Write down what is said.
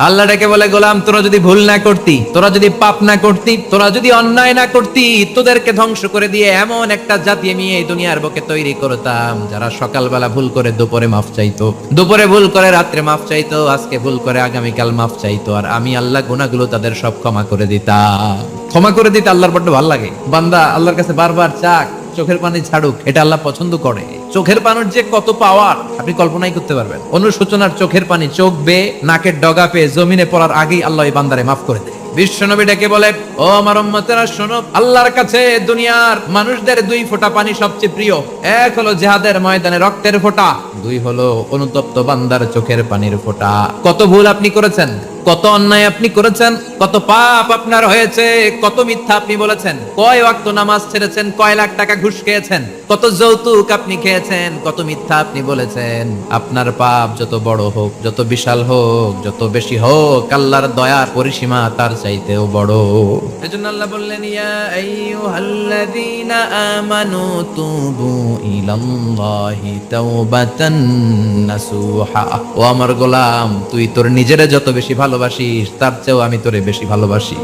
আল্লাহ ডেকে বলে, গোলাম তোরা যদি ভুল না করতি, তোরা যদি পাপ না করতি, তোরা যদি অন্যায় না করতি, তোদেরকে ধ্বংস করে দিয়ে এমন একটা জাতি আমি এই দুনিয়ার বুকে তৈরি করতাম যারা সকালবেলা ভুল করে দুপুরে মাফ চাইতো, দুপুরে ভুল করে রাত্রে মাফ চাইতো, আজকে ভুল করে আগামীকাল মাফ চাইতো, আর আমি আল্লাহ গুনাহগুলো তাদের সব ক্ষমা করে দিতাম। ক্ষমা করে দিতে আল্লাহর বড্ড ভালো লাগে। বান্দা আল্লাহর কাছে বারবার চাক, চোখের পানি ছাড়ুক, এটা আল্লাহ পছন্দ করে। চোখের পানির যে কত পাওয়ার আপনি কল্পনাই করতে পারবেন। অনুশোচনার চোখের পানি চোখ বেয়ে নাকের ডগা পেয়ে জমিনে পড়ার আগেই আল্লাহ এই বান্দারে মাফ করে দেয়। বিশ্বনবী ডেকে বলে, ও আমার উম্মতেরা শোনো, আল্লাহর কাছে দুনিয়ার মানুষদের দুই ফোঁটা পানি সবচেয়ে প্রিয়। এক হলো জিহাদের ময়দানে রক্তের ফোঁটা, দুই হলো অনুতপ্ত বান্দার চোখের পানির ফোঁটা। কত ভুল আপনি করেছেন, কত অন্যায় আপনি করেছেন, কত পাপ আপনার হয়েছে, কত মিথ্যা আপনি বলেছেন, কয় ওয়াক্ত নামাজ ছেড়েছেন, কয় লাখ টাকা ঘুষ খেয়েছেন, কত যৌতুক আপনি খেয়েছেন, কত মিথ্যা আপনি বলেছেন। আপনার পাপ যত বড় হোক, যত বিশাল হোক, যত বেশি হোক, আল্লাহর দয়ার পরিসীমা তার চাইতেও বড়। এজন্য আল্লাহ বললেন, ইয়া আইয়ুহাল্লাযীনা আমানু তুবু ইলাল্লাহি তাওবাতান নাসুহা। ও আমার গোলাম, তুই তোর নিজেরে যত বেশি ভালোবাসিস, তার চেয়েও আমি তোরে বেশি ভালোবাসি।